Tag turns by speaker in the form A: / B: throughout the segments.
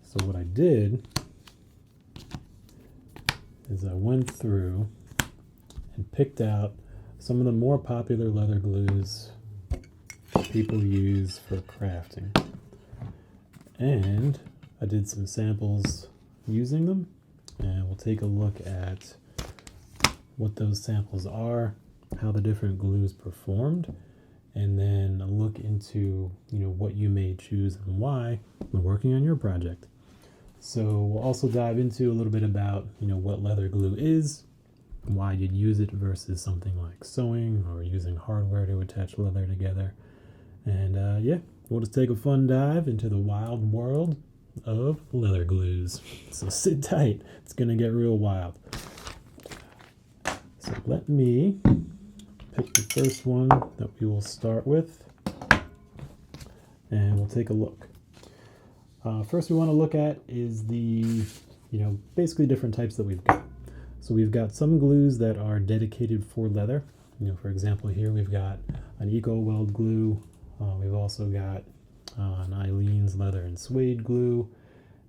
A: So what I did is I went through and picked out some of the more popular leather glues people use for crafting. And I did some samples using them, and we'll take a look at what those samples are, how the different glues performed, and then a look into what you may choose and why when working on your project. So we'll also dive into a little bit about what leather glue is, why you'd use it versus something like sewing or using hardware to attach leather together. And yeah, we'll just take a fun dive into the wild world of leather glues. So sit tight, it's gonna get real wild. So let me pick the first one that we will start with, and we'll take a look. First we want to look at is the basically different types that we've got. So we've got some glues that are dedicated for leather. For example, here we've got an Weld glue. We've also got an Aileen's leather and suede glue,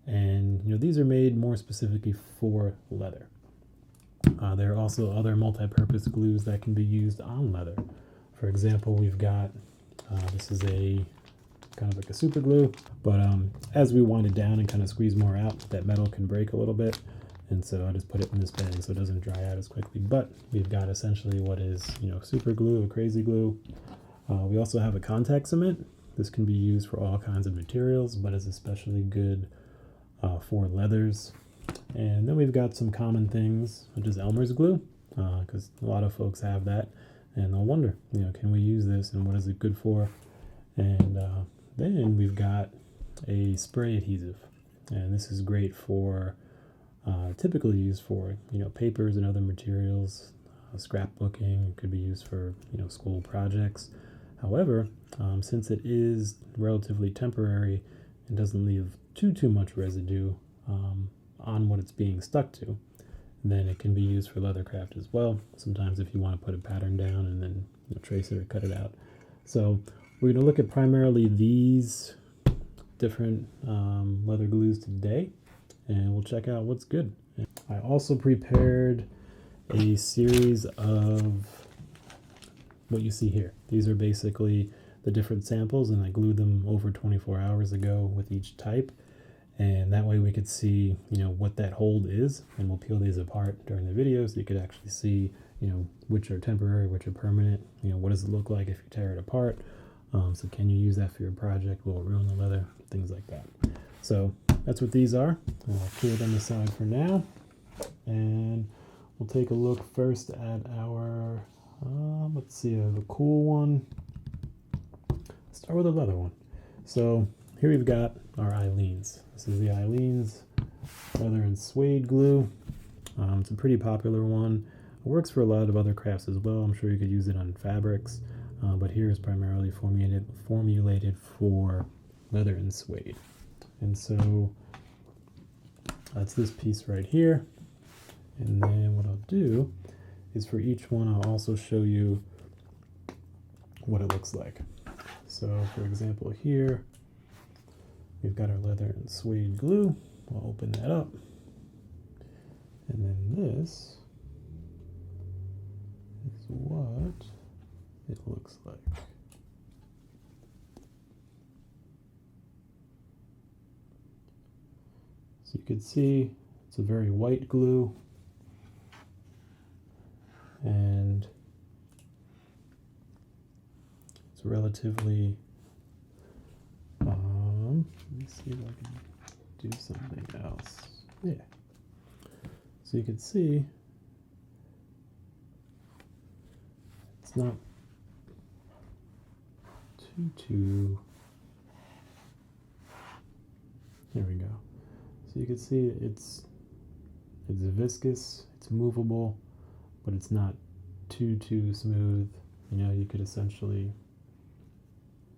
A: and these are made more specifically for leather. There are also other multi-purpose glues that can be used on leather. For example, we've got this is a kind of like a super glue, but as we wind it down and kind of squeeze more out, that metal can break a little bit, and so I just put it in this bag so it doesn't dry out as quickly. But we've got essentially what is super glue, a crazy glue. We also have a contact cement. This can be used for all kinds of materials, but is especially good for leathers. And then we've got some common things, such as Elmer's glue, because a lot of folks have that, and they'll wonder, can we use this, and what is it good for? And then we've got a spray adhesive, and this is great for, typically used for, papers and other materials, scrapbooking. It could be used for, school projects. However, since it is relatively temporary and doesn't leave too much residue on what it's being stuck to, then it can be used for leathercraft as well. Sometimes if you want to put a pattern down and then trace it or cut it out. So we're going to look at primarily these different leather glues today, and we'll check out what's good. I also prepared a series of what you see here. These are basically the different samples, and I glued them over 24 hours ago with each type, and that way we could see what that hold is, and we'll peel these apart during the video so you could actually see which are temporary, which are permanent. What does it look like if you tear it apart? So can you use that for your project? Will it ruin the leather? Things like that. So that's what these are. I'll clear them aside for now, and we'll take a look first at our let's see, I have a cool one. Let's start with a leather one. So here we've got our Aileen's. This is the Aileen's leather and suede glue. It's a pretty popular one. It works for a lot of other crafts as well. I'm sure you could use it on fabrics, but here is primarily formulated for leather and suede. And so that's this piece right here. And then what I'll do is for each one I'll also show you what it looks like. So for example here we've got our leather and suede glue. I'll open that up, and then this is what it looks like. So you can see it's a very white glue, and it's relatively let me see if I can do something else. Yeah, so you can see it's not too there we go. So you can see it's viscous, it's movable, but it's not too smooth. You could essentially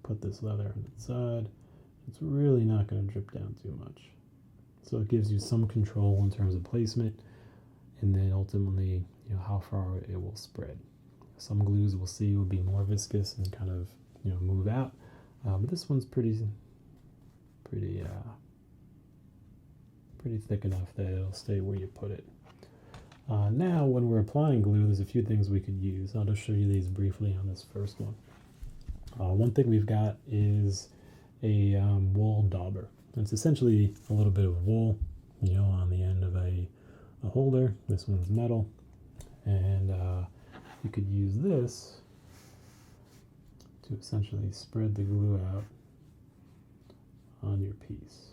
A: put this leather on the side. It's really not going to drip down too much. So it gives you some control in terms of placement, and then ultimately, how far it will spread. Some glues we'll see will be more viscous and kind of, move out. But this one's pretty pretty thick enough that it'll stay where you put it. Now, when we're applying glue, there's a few things we could use. I'll just show you these briefly on this first one. One thing we've got is a wool dauber. It's essentially a little bit of wool, on the end of a holder. This one's metal, and you could use this to essentially spread the glue out on your piece.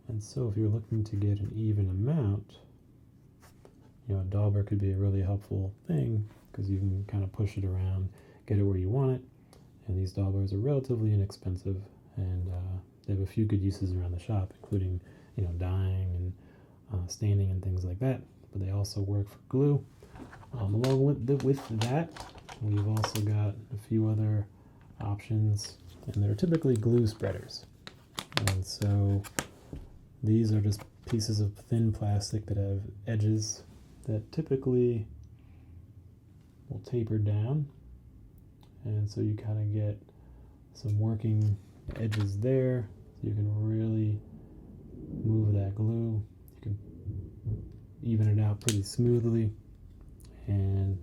A: And so if you're looking to get an even amount, a dauber could be a really helpful thing because you can kind of push it around, get it where you want it. And these daubers are relatively inexpensive, and they have a few good uses around the shop, including dyeing and staining and things like that. But they also work for glue. Along with that, we've also got a few other options, and they're typically glue spreaders. And so these are just pieces of thin plastic that have edges that typically will taper down, and so you kind of get some working edges there, so you can really move that glue. You can even it out pretty smoothly and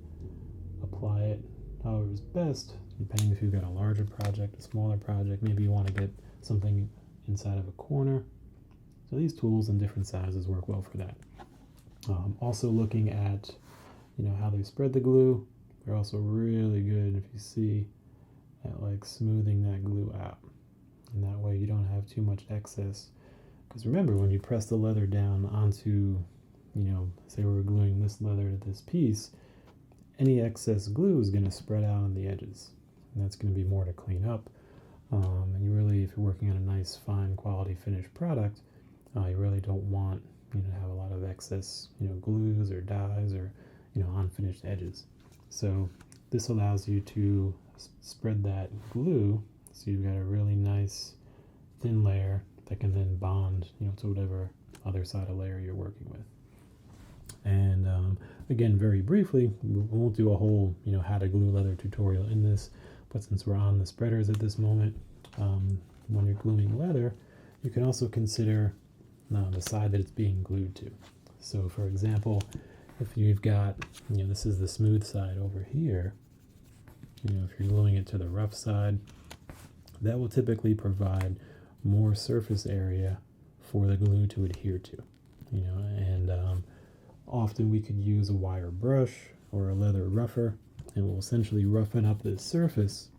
A: apply it however is best, depending if you've got a larger project, a smaller project. Maybe you want to get something inside of a corner. So these tools in different sizes work well for that. Also looking at how they spread the glue, they're also really good, if you see, at like smoothing that glue out, and that way you don't have too much excess. Because remember, when you press the leather down onto, say we're gluing this leather to this piece, any excess glue is going to spread out on the edges, and that's going to be more to clean up. And you really, if you're working on a nice, fine quality finished product, you really don't want to have a lot of excess glues or dyes or unfinished edges. So this allows you to spread that glue, so you've got a really nice thin layer that can then bond to whatever other side of layer you're working with. And again, very briefly, we won't do a whole how to glue leather tutorial in this, but since we're on the spreaders at this moment, when you're gluing leather, you can also consider the side that it's being glued to. So for example, if you've got, this is the smooth side over here, if you're gluing it to the rough side, that will typically provide more surface area for the glue to adhere to, and often we could use a wire brush or a leather rougher, and we'll essentially roughen up this surface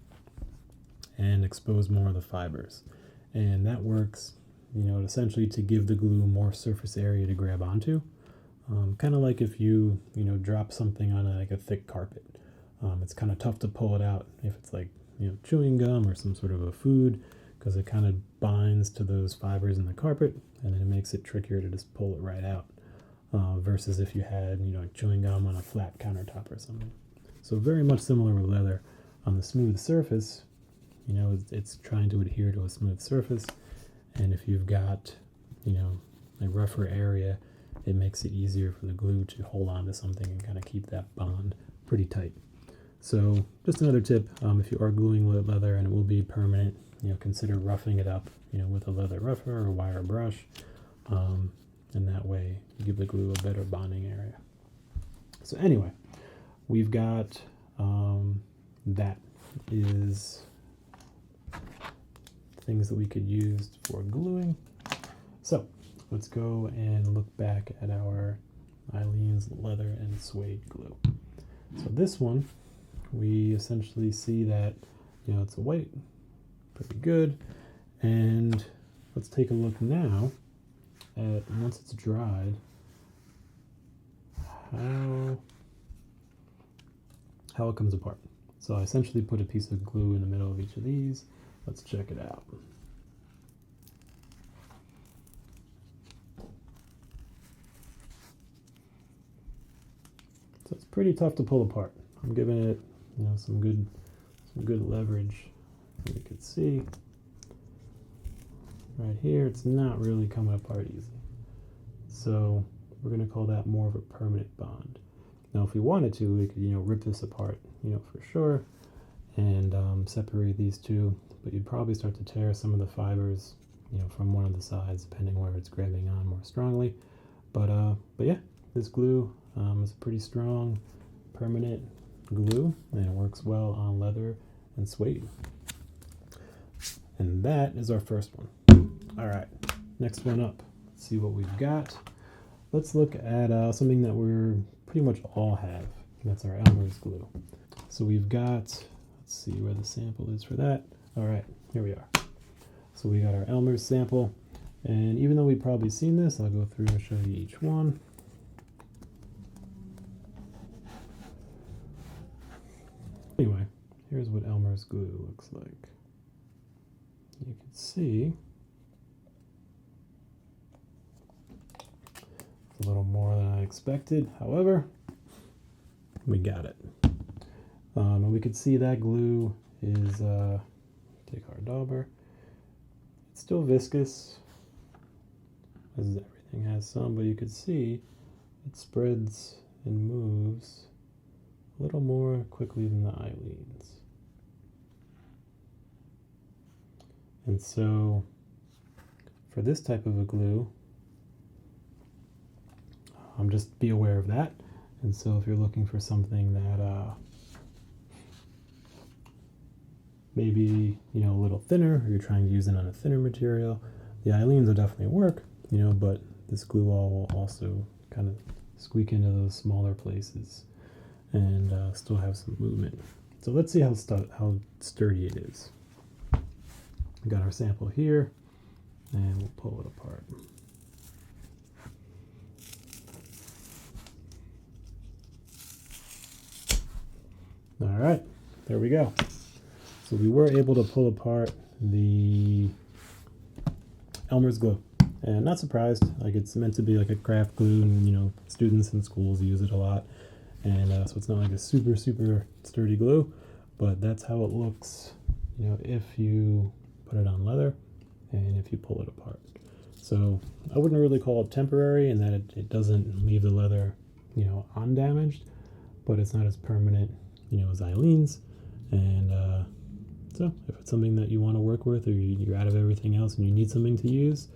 A: and expose more of the fibers. And that works, essentially to give the glue more surface area to grab onto. Kind of like if you, drop something on a thick carpet. It's kind of tough to pull it out if it's like, chewing gum or some sort of a food, because it kind of binds to those fibers in the carpet, and then it makes it trickier to just pull it right out. Versus if you had, chewing gum on a flat countertop or something. So very much similar with leather. On the smooth surface, it's trying to adhere to a smooth surface, and if you've got, a rougher area, it makes it easier for the glue to hold on to something and kind of keep that bond pretty tight. So just another tip, if you are gluing leather and it will be permanent, consider roughing it up, with a leather rougher or a wire brush, and that way you give the glue a better bonding area. So anyway, we've got that is things that we could use for gluing. So let's go and look back at our Aileen's leather and suede glue. So this one, we essentially see that, it's a white, pretty good. And let's take a look now at, once it's dried, how it comes apart. So I essentially put a piece of glue in the middle of each of these. Let's check it out. So it's pretty tough to pull apart. I'm giving it, some good leverage. You can see right here, it's not really coming apart easy. So we're going to call that more of a permanent bond. Now, if we wanted to, we could, rip this apart, for sure, and separate these two. But you'd probably start to tear some of the fibers, from one of the sides, depending where it's grabbing on more strongly. But yeah, this glue is pretty strong, permanent glue, and it works well on leather and suede. And that is our first one. All right, next one up. Let's see what we've got. Let's look at something that we're pretty much all have. That's our Elmer's glue. So we've got, let's see where the sample is for that. All right, here we are. So we got our Elmer's sample, and even though we've probably seen this, I'll go through and show you each one. Anyway, here's what Elmer's glue looks like. You can see it's a little more than I expected. However, we got it. And we could see that glue is, take our Dauber. It's still viscous, as everything has some, but you could see it spreads and moves a little more quickly than the Aileen's. And so, for this type of a glue, just be aware of that. And so if you're looking for something that maybe a little thinner, or you're trying to use it on a thinner material, the Aileen's will definitely work, but this glue all will also kind of squeak into those smaller places and still have some movement. So let's see how sturdy it is. We got our sample here, and we'll pull it apart. All right, there we go. So we were able to pull apart the Elmer's glue, and not surprised. Like, it's meant to be like a craft glue, and students in schools use it a lot, and so it's not like a super sturdy glue, but that's how it looks. If you put it on leather, and if you pull it apart. So I wouldn't really call it temporary, in that it doesn't leave the leather, undamaged, but it's not as permanent, as Aileen's, and so if it's something that you want to work with, or you're out of everything else and you need something to use,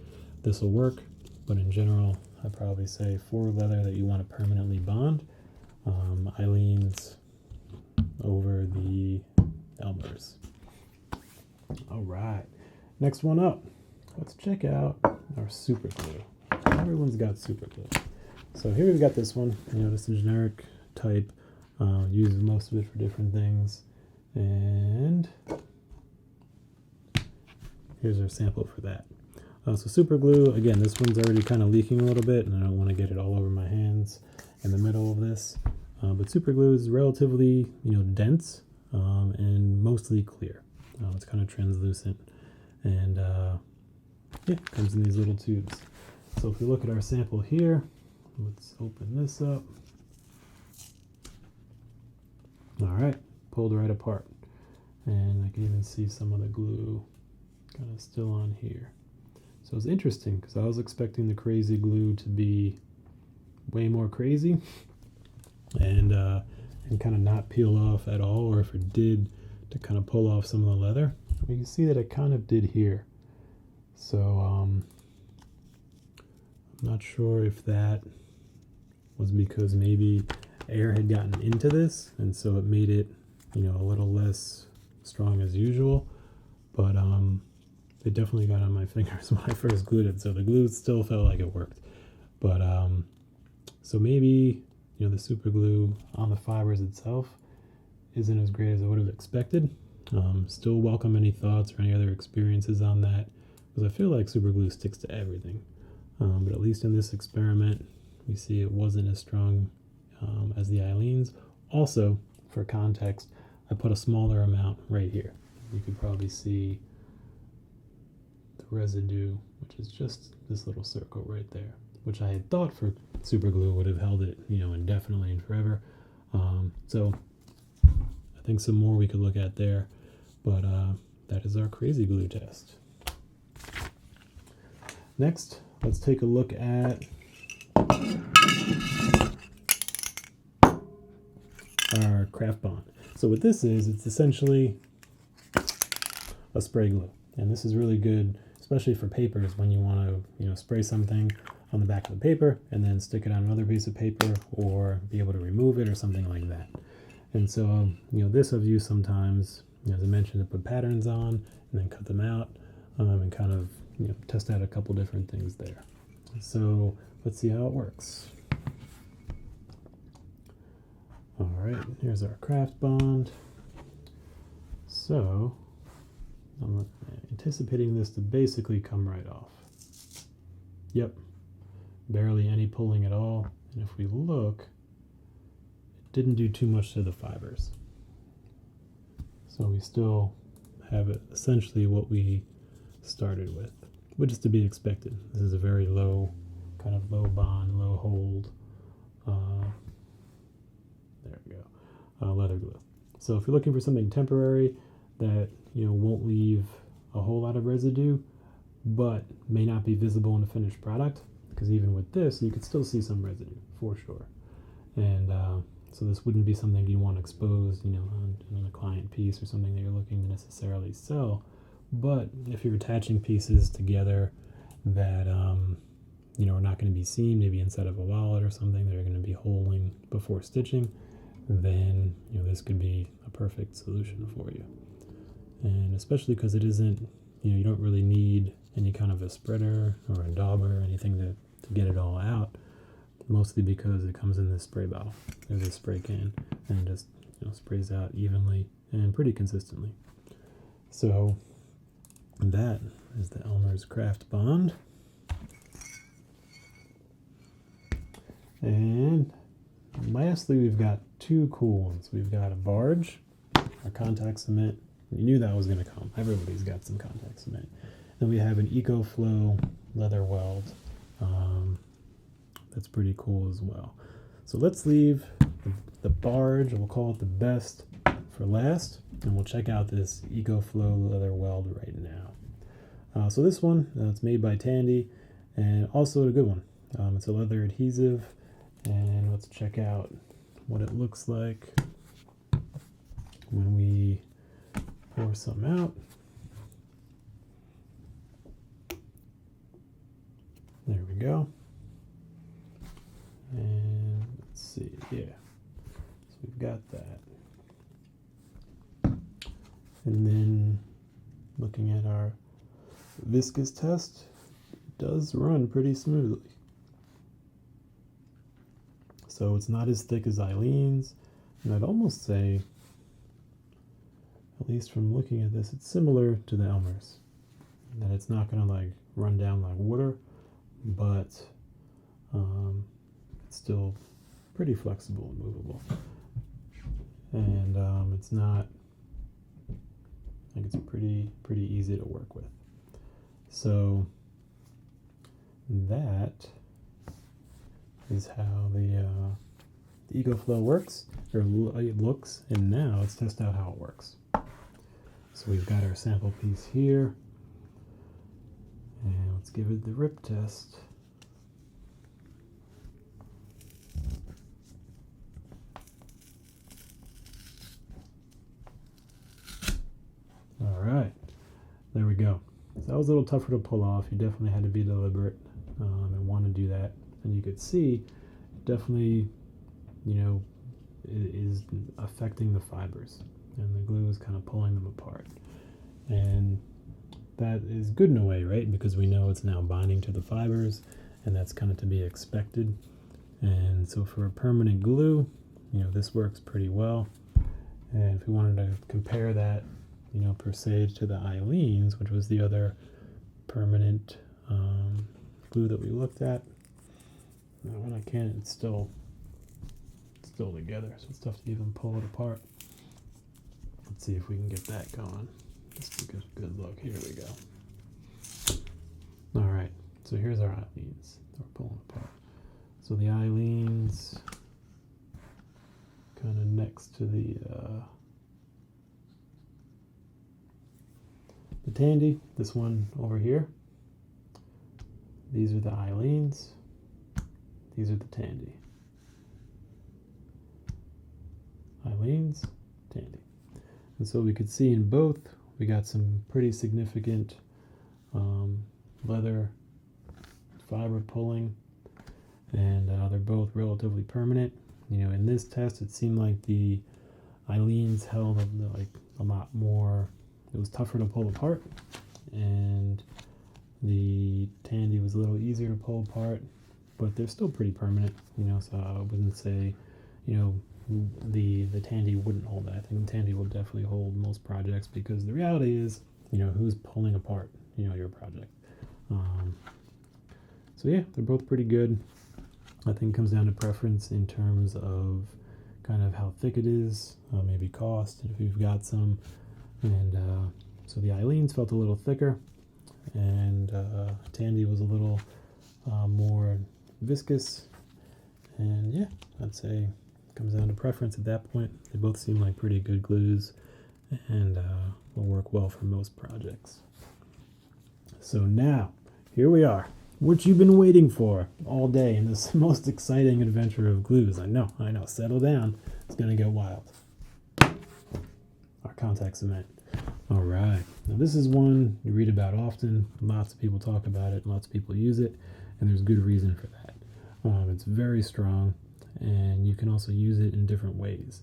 A: this will work. But in general, I'd probably say for leather that you want to permanently bond, Aileen's over the Elmer's. All right, next one up. Let's check out our super glue. Everyone's got super glue. So here we've got this one. This is a generic type. Use most of it for different things. And here's our sample for that. So super glue, again, this one's already kind of leaking a little bit, and I don't want to get it all over my hands in the middle of this. But super glue is relatively, dense and mostly clear. It's kind of translucent, and yeah, it comes in these little tubes. So if we look at our sample here, let's open this up. All right, pulled right apart, and I can even see some of the glue kind of still on here. So it's interesting, because I was expecting the crazy glue to be way more crazy and kind of not peel off at all, or if it did, to kind of pull off some of the leather. You can see that it kind of did here. So I'm not sure if that was because maybe air had gotten into this, and so it made it, a little less strong as usual. But it definitely got on my fingers when I first glued it, so the glue still felt like it worked. But so maybe the super glue on the fibers itself isn't as great as I would have expected. Still welcome any thoughts or any other experiences on that, because I feel like super glue sticks to everything. But at least in this experiment, we see it wasn't as strong as the Aileen's. Also, for context, I put a smaller amount right here. You can probably see the residue, which is just this little circle right there, which I had thought for super glue would have held it, indefinitely and forever. So I think some more we could look at there, but that is our crazy glue test. Next, let's take a look at our craft bond. So what this is, it's essentially a spray glue, and this is really good, especially for papers when you want to, spray something on the back of the paper and then stick it on another piece of paper, or be able to remove it or something like that. And so, this I've used sometimes, as I mentioned, to put patterns on and then cut them out, and kind of, test out a couple different things there. So let's see how it works. All right, here's our craft bond. So I'm anticipating this to basically come right off. Yep, barely any pulling at all. And if we look, it didn't do too much to the fibers. So we still have it essentially what we started with, which is to be expected. This is a very low bond, low hold, there we go, leather glue. So if you're looking for something temporary that won't leave a whole lot of residue, but may not be visible in the finished product, because even with this you could still see some residue for sure. And so this wouldn't be something you want exposed, on a client piece or something that you're looking to necessarily sell. But if you're attaching pieces together that are not going to be seen, maybe inside of a wallet or something that are going to be holding before stitching, then this could be a perfect solution for you. And especially because it isn't, you don't really need any kind of a spreader or a dauber or anything to get it all out, mostly because it comes in this spray bottle. There's a spray can, and it just sprays out evenly and pretty consistently. So that is the Elmer's Craft Bond. And lastly, we've got two cool ones. We've got a Barge, our contact cement. You knew that was going to come. Everybody's got some contact cement. And we have an EcoFlow leather weld. That's pretty cool as well. So let's leave the Barge, we'll call it the best, for last, and we'll check out this EcoFlow leather weld right now. So this one, it's made by Tandy, and also a good one. It's a leather adhesive, and let's check out what it looks like when we pour some out. There we go. And let's see, yeah. So we've got that. And then looking at our viscous test, it does run pretty smoothly. So it's not as thick as Eileen's, and I'd almost say, at least from looking at this, it's similar to the Elmer's. That it's not going to run down like water, but it's still pretty flexible and movable. And it's not, I think it's pretty easy to work with. So that is how the EcoFlow works, or it looks, and now let's test out how it works. So we've got our sample piece here, and let's give it the rip test. All right, there we go. So that was a little tougher to pull off. You definitely had to be deliberate and want to do that. And you could see, definitely, it is affecting the fibers, and the glue is kind of pulling them apart. And that is good in a way, right? Because we know it's now binding to the fibers, and that's kind of to be expected. And so for a permanent glue, this works pretty well. And if we wanted to compare that, per se to the Eileen's, which was the other permanent glue that we looked at, when I can, it's still together, so it's tough to even pull it apart. Let's see if we can get that going. Just a good look. Here we go. All right, so here's our Eileen's that we're pulling apart. So the Eileen's kind of next to the Tandy, this one over here. These are the Eileen's. These are the Tandy. Eileen's, Tandy. And so we could see in both, we got some pretty significant leather fiber pulling, and they're both relatively permanent. In this test, it seemed like the Eileen's held a lot more. It was tougher to pull apart, and the Tandy was a little easier to pull apart, but they're still pretty permanent. So I wouldn't say, the Tandy wouldn't hold that. I think the Tandy will definitely hold most projects, because the reality is, who's pulling apart, your project. So yeah, they're both pretty good. I think it comes down to preference in terms of kind of how thick it is, maybe cost, if you've got some. And so the Eileen's felt a little thicker, and Tandy was a little more viscous. And yeah, I'd say it comes down to preference at that point. They both seem like pretty good glues, and will work well for most projects. So now, here we are. What you've been waiting for all day in this most exciting adventure of glues. I know, settle down. It's gonna get wild. Our contact cement. All right, now this is one you read about often. Lots of people talk about it, lots of people use it, and there's good reason for that. It's very strong, and you can also use it in different ways.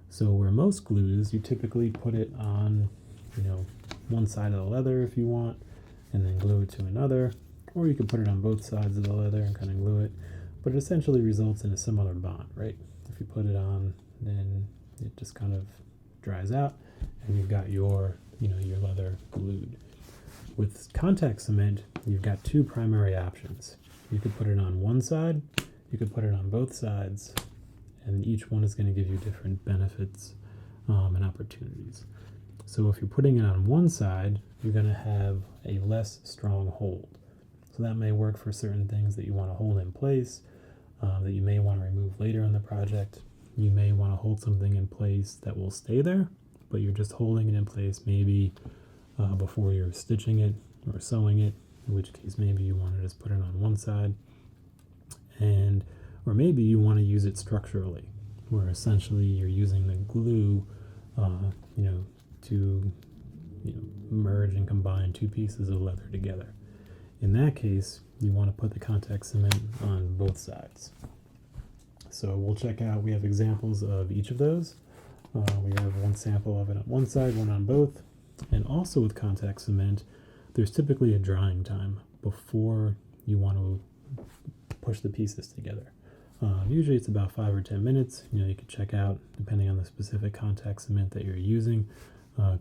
A: So where most glues, you typically put it on, one side of the leather if you want, and then glue it to another, or you can put it on both sides of the leather and kind of glue it, but it essentially results in a similar bond, right? If you put it on, then it just kind of dries out, and you've got your leather glued. With contact cement, you've got two primary options. You could put it on one side, you could put it on both sides, and each one is going to give you different benefits and opportunities. So if you're putting it on one side, you're going to have a less strong hold. So that may work for certain things that you want to hold in place, that you may want to remove later in the project. You may want to hold something in place that will stay there, but you're just holding it in place maybe before you're stitching it or sewing it, in which case maybe you want to just put it on one side. Or maybe you want to use it structurally, where essentially you're using the glue to merge and combine two pieces of leather together. In that case, you want to put the contact cement on both sides. So we'll check out, we have examples of each of those. We have one sample of it on one side, one on both. And also with contact cement, there's typically a drying time before you want to push the pieces together. Usually it's about 5 or 10 minutes. You could check out depending on the specific contact cement that you're using.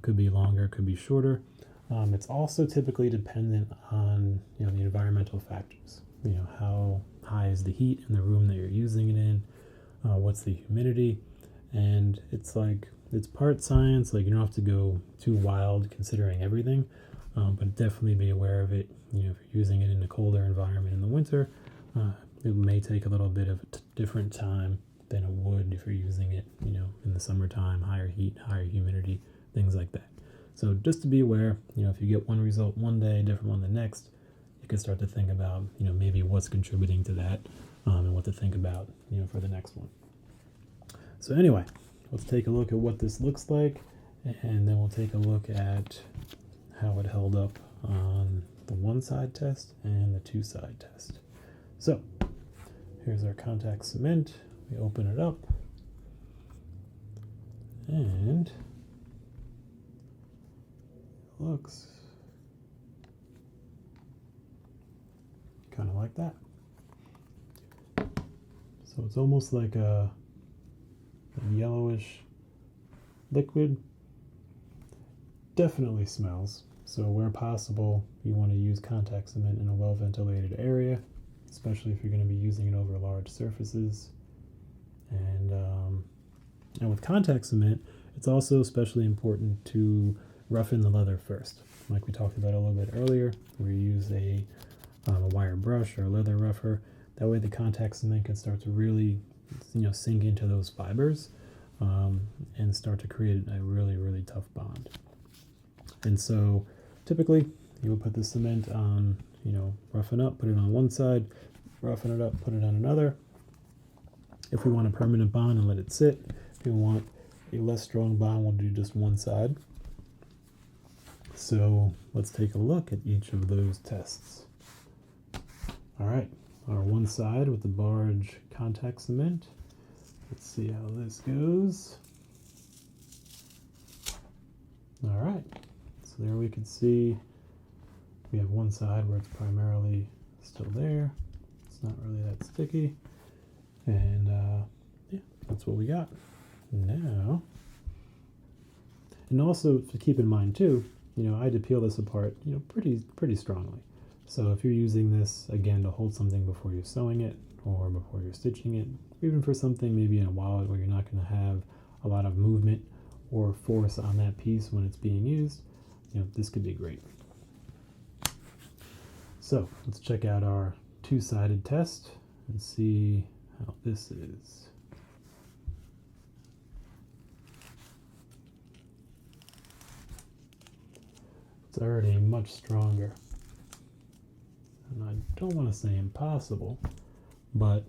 A: Could be longer, could be shorter. It's also typically dependent on the environmental factors. How high is the heat in the room that you're using it in? What's the humidity? And it's part science. You don't have to go too wild considering everything, but definitely be aware of it. If you're using it in a colder environment in the winter, it may take a little bit of a different time than it would if you're using it, in the summertime, higher heat, higher humidity, things like that. So just to be aware, if you get one result one day, different one the next, you can start to think about, maybe what's contributing to that, and what to think about, for the next one. So anyway, let's take a look at what this looks like, and then we'll take a look at how it held up on the one side test and the two side test. So here's our contact cement. We open it up, and it looks kind of like that. So it's almost like a yellowish liquid. Definitely smells. So where possible, you want to use contact cement in a well-ventilated area, especially if you're going to be using it over large surfaces. And with contact cement, it's also especially important to roughen the leather first. Like we talked about a little bit earlier, where you use a wire brush or a leather rougher. That way the contact cement can start to really sink into those fibers and start to create a really, really tough bond. And so typically you would put the cement on, roughen up, put it on one side, roughen it up, put it on another. If we want a permanent bond and let it sit, if we want a less strong bond, we'll do just one side. So let's take a look at each of those tests. All right, our one side with the Barge contact cement. Let's see how this goes. All right, so there we can see we have one side where it's primarily still there. It's not really that sticky. And yeah, that's what we got. Now, and also to keep in mind too, I had to peel this apart, pretty strongly. So if you're using this, again, to hold something before you're sewing it or before you're stitching it, or even for something maybe in a wallet where you're not going to have a lot of movement or force on that piece when it's being used, this could be great. So let's check out our two-sided test and see how this is. It's already much stronger. And I don't want to say impossible, but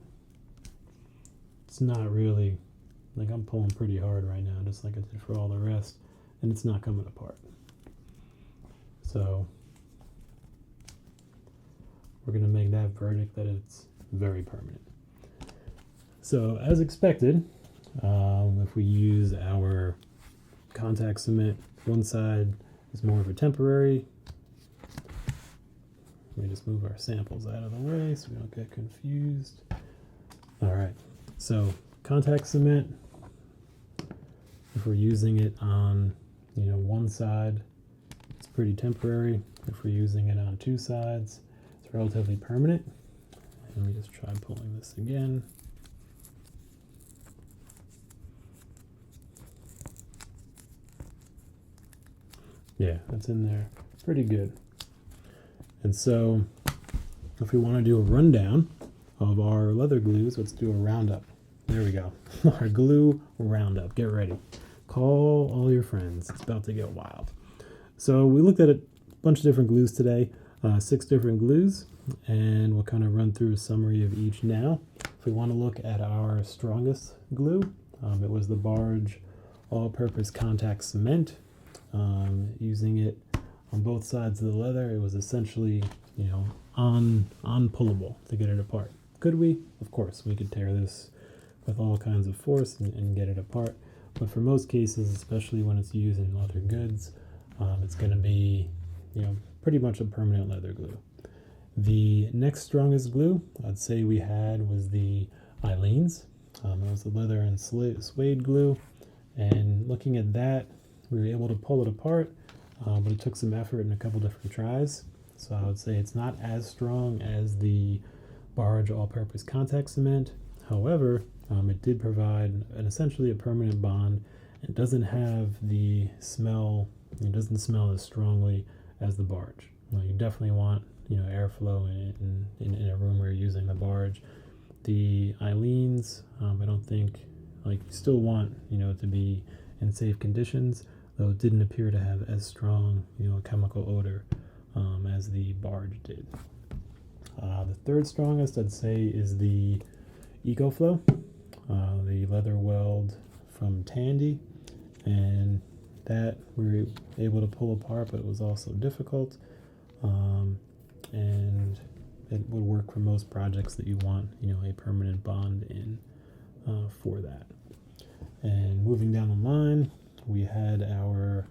A: it's not really, like I'm pulling pretty hard right now, just like I did for all the rest, and it's not coming apart. So we're going to make that verdict that it's very permanent. So as expected, if we use our contact cement, one side is more of a temporary. Let me just move our samples out of the way so we don't get confused. All right, so contact cement, if we're using it on one side, it's pretty temporary. If we're using it on two sides, it's relatively permanent. Let me just try pulling this again. Yeah, that's in there pretty good. And so if we want to do a rundown of our leather glues, let's do a roundup. There we go. Our glue roundup. Get ready. Call all your friends. It's about to get wild. So we looked at a bunch of different glues today, 6 different glues, and we'll kind of run through a summary of each now. If we want to look at our strongest glue, it was the Barge all-purpose contact cement. Using it on both sides of the leather, it was essentially, unpullable to get it apart. Could we? Of course, we could tear this with all kinds of force and get it apart. But for most cases, especially when it's used in leather goods, it's going to be, pretty much a permanent leather glue. The next strongest glue I'd say we had was the Aileen's. It was the leather and suede glue. And looking at that, we were able to pull it apart, but it took some effort and a couple different tries. So I would say it's not as strong as the Barge all-purpose contact cement. However, it did provide essentially a permanent bond. It doesn't have the smell, it doesn't smell as strongly as the Barge. You definitely want airflow in a room where you're using the Barge. The Aileen's, I don't think, you still want to be in safe conditions, though it didn't appear to have as strong a chemical odor as the Barge did. The third strongest I'd say is the EcoFlow, the leather weld from Tandy, and that we were able to pull apart, but it was also difficult, and it would work for most projects that you want a permanent bond in for that. And moving down the line, we had our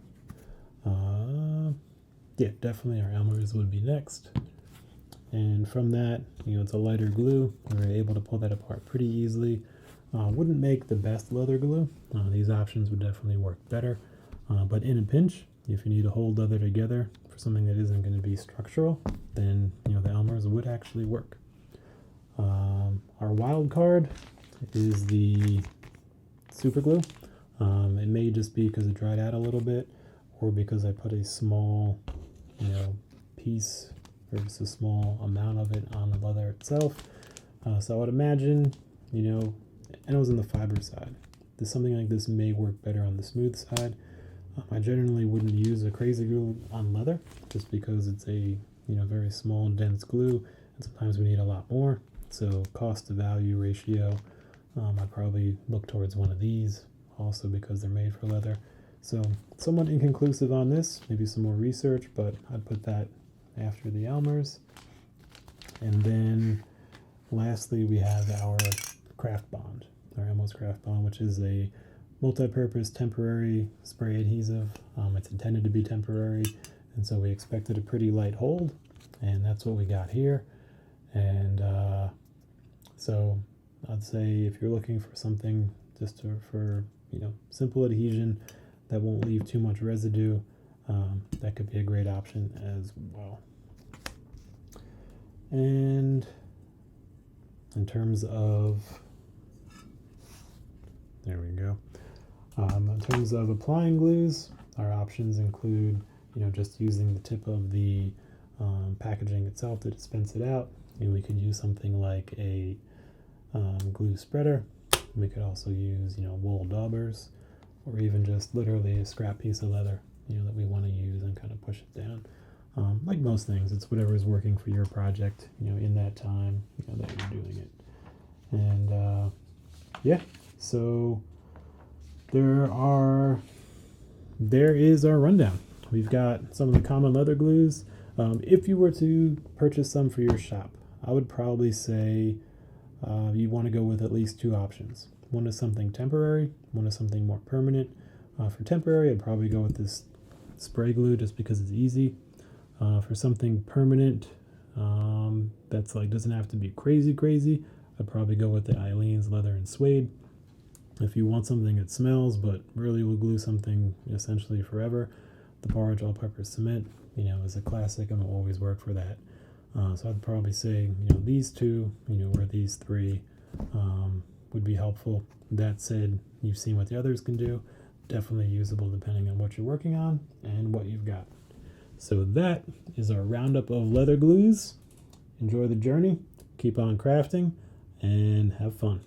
A: definitely our Elmer's would be next. And from that, it's a lighter glue. We were able to pull that apart pretty easily. Wouldn't make the best leather glue. These options would definitely work better. But in a pinch, if you need to hold leather together for something that isn't going to be structural, then the Elmer's would actually work. Our wild card is the super glue. It may just be because it dried out a little bit, or because I put a small piece or just a small amount of it on the leather itself. So I would imagine, and it was on the fiber side. Something like this may work better on the smooth side. I generally wouldn't use a crazy glue on leather, just because it's a very small, dense glue, and sometimes we need a lot more. So cost to value ratio, I'd probably look towards one of these, also because they're made for leather. So somewhat inconclusive on this, maybe some more research, but I'd put that after the Elmers. And then lastly, we have our craft bond, our Elmer's craft bond, which is a multi-purpose temporary spray adhesive. It's intended to be temporary, and so we expected a pretty light hold, and that's what we got here. And so I'd say if you're looking for something just for simple adhesion that won't leave too much residue, that could be a great option as well. And in terms of, there we go. In terms of applying glues, our options include, just using the tip of the packaging itself to dispense it out. And we could use something like a glue spreader. We could also use, wool daubers, or even just literally a scrap piece of leather, that we want to use and kind of push it down. Like most things, it's whatever is working for your project, in that time, that you're doing it. And yeah, so there is our rundown. We've got some of the common leather glues. If you were to purchase some for your shop, I would probably say you want to go with at least two options. One is something temporary, one is something more permanent. For temporary, I'd probably go with this spray glue just because it's easy. For something permanent, that's doesn't have to be crazy, I'd probably go with the Aileen's Leather and Suede. If you want something that smells but really will glue something essentially forever, the Barge all-purpose cement, is a classic and will always work for that. So I'd probably say, these two, or these three would be helpful. That said, you've seen what the others can do. Definitely usable depending on what you're working on and what you've got. So that is our roundup of leather glues. Enjoy the journey, keep on crafting, and have fun.